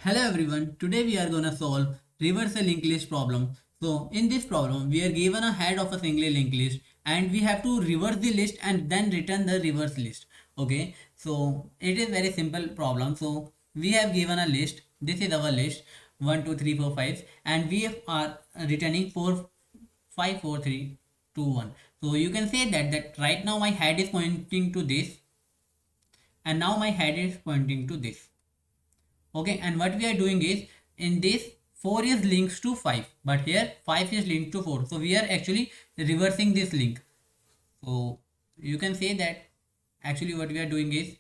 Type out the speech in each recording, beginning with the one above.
Hello everyone, today we are gonna solve reverse a linked list problem. So in this problem we are given a head of a single linked list and we have to reverse the list and then return the reverse list. Okay, so it is very simple problem. So we have given a list, this is our list 1 2 3 4 5 and we are returning 4 5 4 3 2 1. So you can say that right now my head is pointing to this and now my head is pointing to this. Okay, and what we are doing is in this 4 is linked to 5 but here 5 is linked to 4, so we are actually reversing this link. So you can say that actually what we are doing is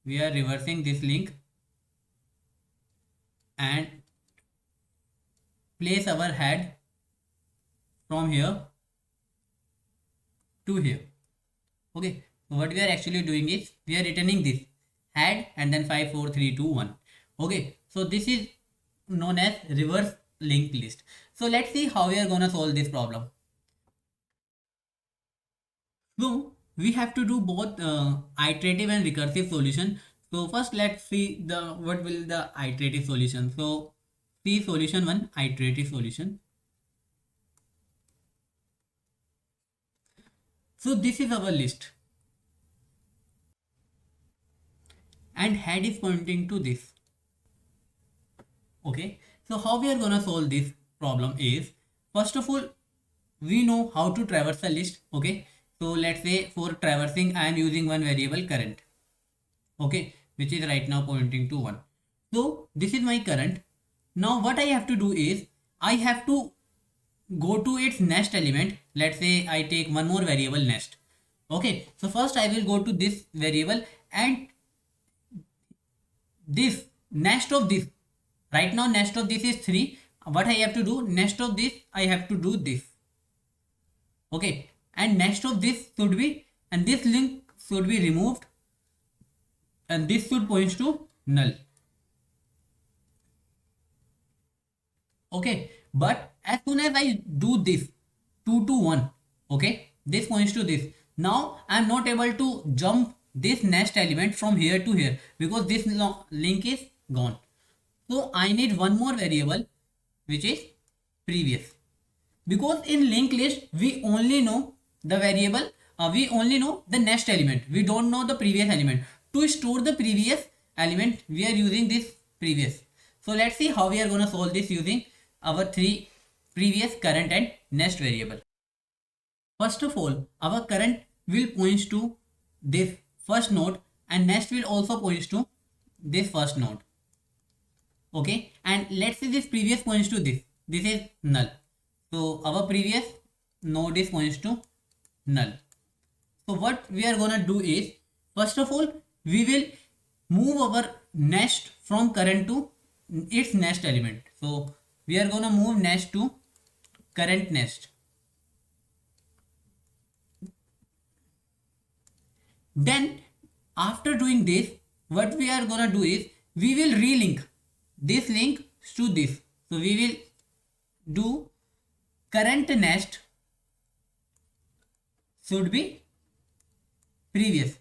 we are reversing this link and place our head from here to here. Okay, so what we are actually doing is we are returning this head and then 5 4 3 2 1. Okay, so this is known as reverse linked list. So let's see how we are gonna solve this problem. So we have to do both iterative and recursive solution. So first let's see the what will the iterative solution. So see solution 1, iterative solution. So this is our list and head is pointing to this. Okay, so how we are gonna solve this problem is, first of all we know how to traverse a list. Okay, so let's say for traversing I am using one variable current, okay, which is right now pointing to 1. So this is my current. Now what I have to do is I have to go to its next element. Let's say I take one more variable next. Okay, so first I will go to this variable and this next of this, right now next of this is 3. What I have to do, next of this I have to do this. Okay, and next of this should be, and this link should be removed and this should point to null. Okay, but as soon as I do this 2 to 1, okay, this points to this. Now I am not able to jump this next element from here to here because this link is gone. So I need one more variable which is previous, because in linked list we only know the variable, we only know the next element, we don't know the previous element. To store the previous element we are using this previous. So let's see how we are going to solve this using our three previous, current and next variable. First of all our current will points to this first node and next will also points to this first node. Okay, and let's say this previous points to this is null, so our previous node is points to null. So what we are gonna do is, first of all we will move our nest from current to its next element. So we are gonna move nest to current nest. Then after doing this, what we are gonna do is we will relink this link to this. So we will do current nest should be previous.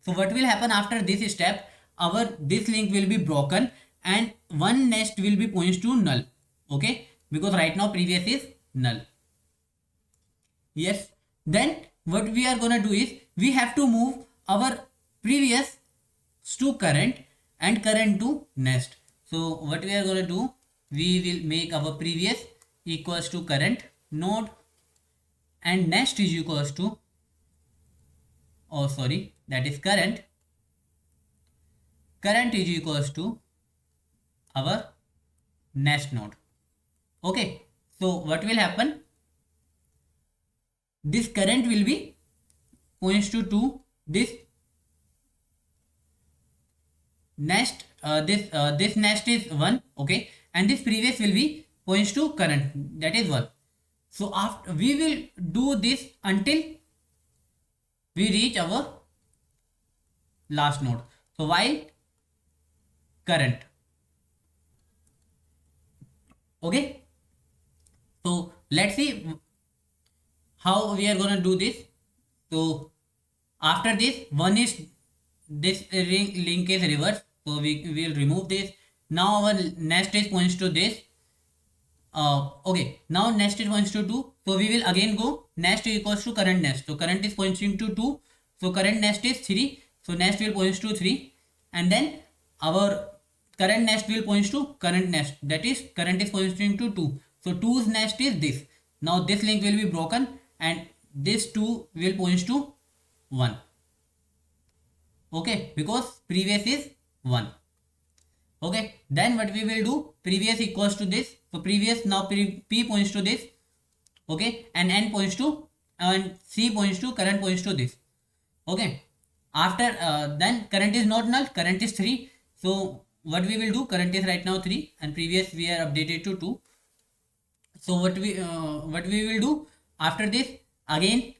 So what will happen after this step, our this link will be broken and one nest will be points to null. Okay, because right now previous is null. Yes, then what we are gonna do is we have to move our previous to current and current to nest. So what we are gonna do, we will make our previous equals to current node and next is equals to, oh sorry, that is current is equals to our next node. Okay, so what will happen, this current will be points to this next, this next is 1. Okay, and this previous will be points to current, that is 1. So after we will do this until we reach our last node. So while current, okay, so let's see how we are gonna do this. So after this, one is this link is reverse. So we will remove this. Now our nest is points to this. Okay, now nest is points to 2. So we will again go nest is equals to current nest. So current is pointing to 2. So current nest is 3. So nest will points to 3. And then our current nest will points to current nest. That is current is pointing to 2. So 2's nest is this. Now this link will be broken and this 2 will points to 1. Okay, because previous is 1. Okay, then what we will do, previous equals to this. So previous, now p points to this. Okay, and n points to, and c points to, current points to this. Okay, after then current is not null, current is 3. So what we will do, current is right now 3 and previous we are updated to 2. So what we will do after this, again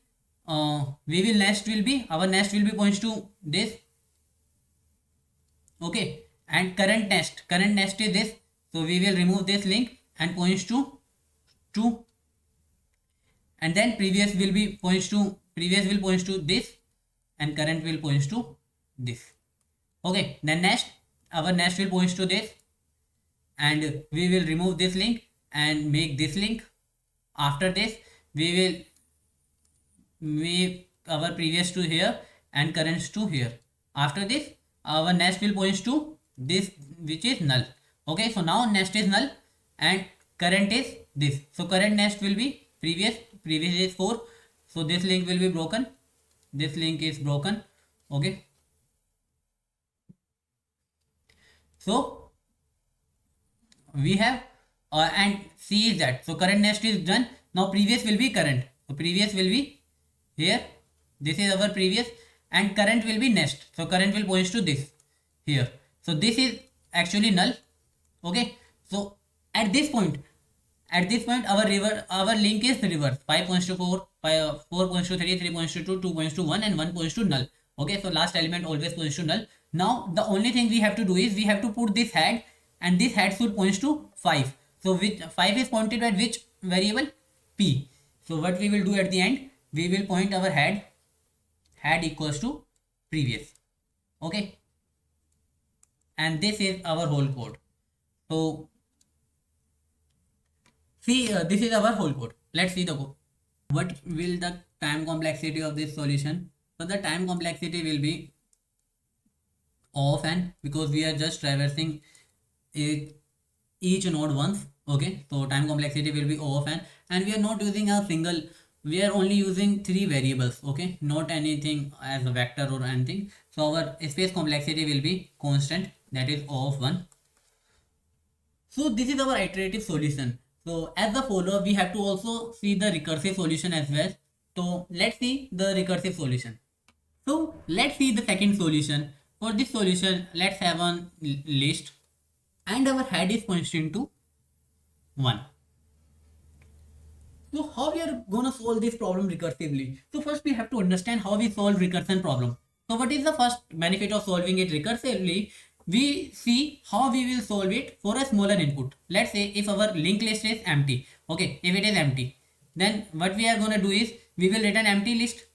we will nest will be, our nest will be points to this. Okay, and current nest is this. So we will remove this link and points to 2. And then previous will be points to, previous will points to this and current will points to this. Okay, then nest, our nest will points to this and we will remove this link and make this link. After this we will make our previous to here and currents to here. After this our nest will points to this, which is null. Okay, so now nest is null and current is this. So current nest will be previous is 4. So this link will be broken, this link is broken. Okay, so we have and C is that. So current nest is done. Now previous will be current. So previous will be here. This is our previous and current will be nest. So current will points to this here. So this is actually null. Okay. So at this point our link is reverse. 5 points to 4, 4 points to 3, 3 points to 2, 2 points to 1 and 1 points to null. Okay. So last element always points to null. Now the only thing we have to do is we have to put this head and this head should points to 5. So which 5 is pointed at which variable? P. So what we will do at the end, we will point our head equals to previous. Okay, and this is our whole code. So see, this is our whole code. Let's see the code. What will the time complexity of this solution? So the time complexity will be of n, because we are just traversing each node once. Okay, so time complexity will be O of n and we are not using a single, we are only using 3 variables. Okay, not anything as a vector or anything. So our space complexity will be constant, that is O of 1. So this is our iterative solution. So as the follower we have to also see the recursive solution as well. So let's see the recursive solution. So let's see the second solution. For this solution, let's have a list and our head is pointing to 1. So how we are gonna solve this problem recursively? So first we have to understand how we solve recursion problem. So what is the first benefit of solving it recursively? We see how we will solve it for a smaller input. Let's say if our linked list is empty. Okay, if it is empty, then what we are gonna do is we will return empty list.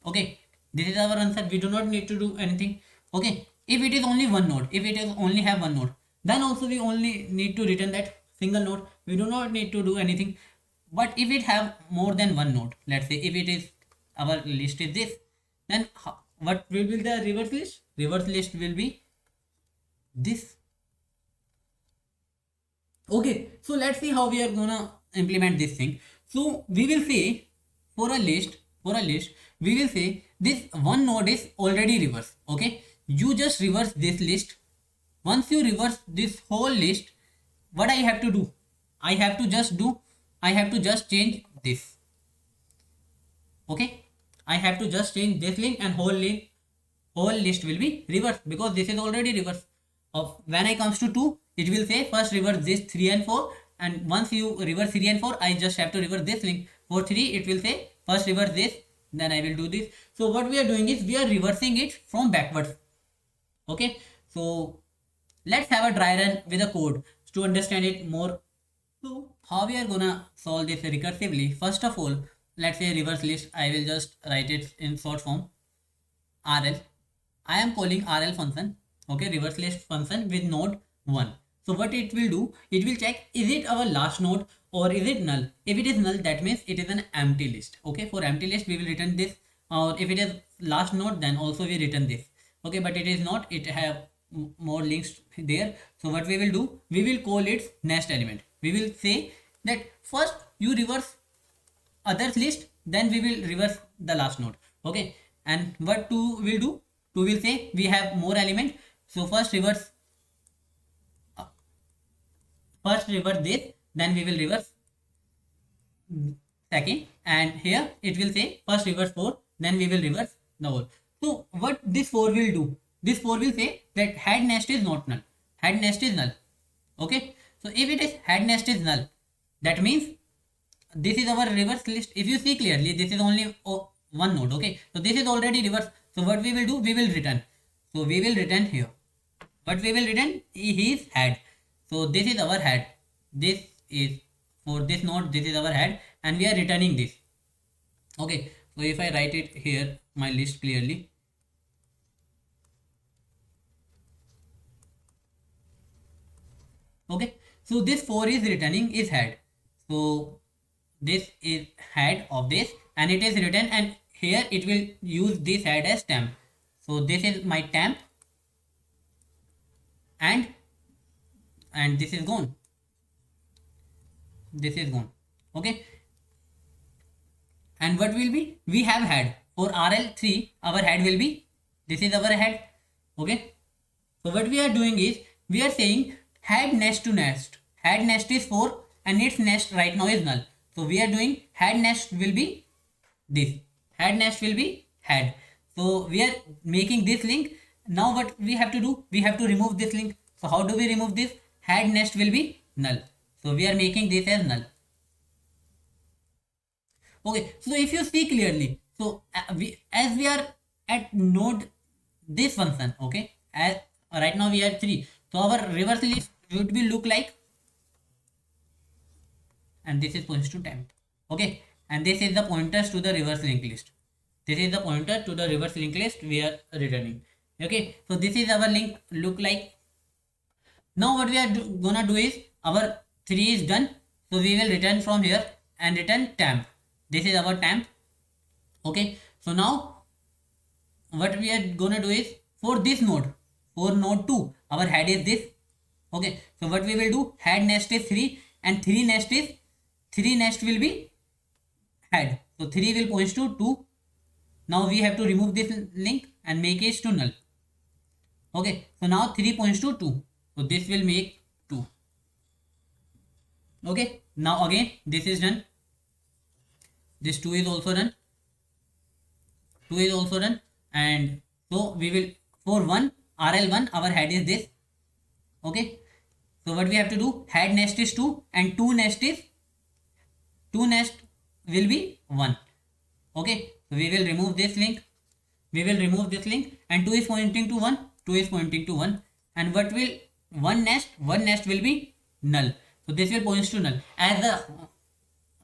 Okay, this is our answer. We do not need to do anything. Okay, if it is only one node, if it is only have one node, then also we only need to return that single node. We do not need to do anything. But if it have more than one node, let's say if it is, our list is this, then what will be the reverse list? Reverse list will be this. Okay, so let's see how we are gonna implement this thing. So we will say for a list, we will say this one node is already reverse. Okay, you just reverse this list. Once you reverse this whole list, what I have to do? I have to just change this. Okay, I have to just change this link and whole list will be reversed because this is already reversed. When I comes to 2, it will say first reverse this 3 and 4, and once you reverse 3 and 4, I just have to reverse this link. For 3, it will say first reverse this, then I will do this. So what we are doing is we are reversing it from backwards. Okay, so let's have a dry run with a code to understand it more. So how we are gonna solve this recursively? First of all, let's say reverse list. I will just write it in short form. RL. I am calling RL function. okay, reverse list function with node 1. So what it will do, it will check is it our last node or is it null. If it is null, that means it is an empty list. Okay, for empty list we will return this, or if it is last node, then also we return this. Okay, but it is not, it have more links there. So what we will do, we will call its next element. We will say that first you reverse others list, then we will reverse the last node. Okay, and what 2 will do, 2 will say we have more element, so first reverse this, then we will reverse second, and here it will say first reverse 4, then we will reverse the whole. So what this 4 will do, this 4 will say that head nest is not null, head nest is null. Okay, so if it is head nest is null, that means this is our reverse list. If you see clearly, this is only one node. Okay, so this is already reverse. So what we will do, we will return. So we will return here. What we will return, his head. So this is our head. This is for this node, this is our head, and we are returning this. Okay, so if I write it here, my list clearly. Okay, so this 4 is returning is head. So this is head of this, and it is written, and here it will use this head as temp. So this is my temp, and this is gone, this is gone. Okay, and what will be, we have head for RL3, our head will be, this is our head. Okay, so what we are doing is, we are saying head nest to nest, head nest is 4 and its nest right now is null. So we are doing head nest will be this, head nest will be head. So we are making this link. Now what we have to do, we have to remove this link. So how do we remove this, head nest will be null. So we are making this as null. Okay, so if you see clearly, so as we are at node this function, okay, as right now we are 3, so our reverse list would be look like, and this is points to temp. Okay, and this is the pointers to the reverse linked list. This is the pointer to the reverse linked list we are returning. Okay, so this is our link look like. Now what we are gonna do is, our 3 is done, so we will return from here and return temp. This is our temp. Okay, so now what we are gonna do is, for this node, for node 2, our head is this. Okay, so what we will do, head nest is 3 and 3 nest will be head. So 3 will point to 2. Now we have to remove this link and make it to null. Okay, so now 3 points to 2. So this will make 2. Okay, now again this is done. This 2 is also done. 2 is also done. And so we will, for 1, RL1, our head is this. Okay, so what we have to do, head nest is 2 and 2 nest will be 1. Okay, so we will remove this link. We will remove this link, and 2 is pointing to 1. 2 is pointing to 1. And what will, one nest will be null. So this will point to null. As the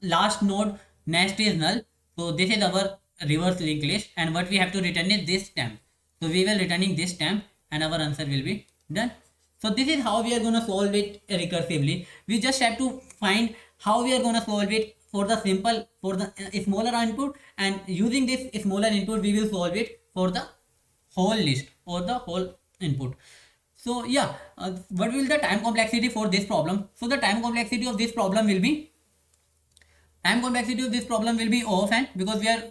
last node nest is null, so this is our reverse linked list, and what we have to return is this temp. So we will returning this temp, and our answer will be done. So this is how we are going to solve it recursively. We just have to find how we are going to solve it for the simple, for the smaller input, and using this smaller input we will solve it for the whole list or the whole input. So yeah, what will the time complexity for this problem? So the time complexity of this problem will be, O of n, because we are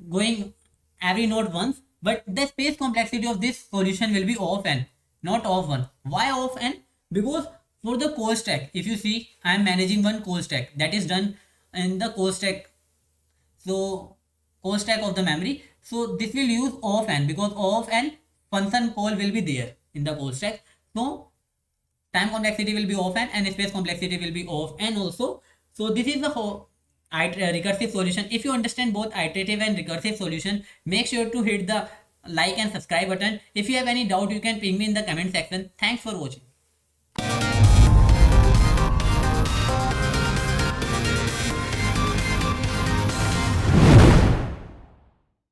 going every node once, but the space complexity of this solution will be O of n, not O of 1. Why O of n? Because for the call stack, if you see, I am managing one call stack that is done in the call stack. So call stack of the memory. So this will use O of n, because O of n function call will be there in the call stack. So time complexity will be O of n and space complexity will be O of n also. So this is the whole recursive solution. If you understand both iterative and recursive solution, make sure to hit the like and subscribe button. If you have any doubt, you can ping me in the comment section. Thanks for watching.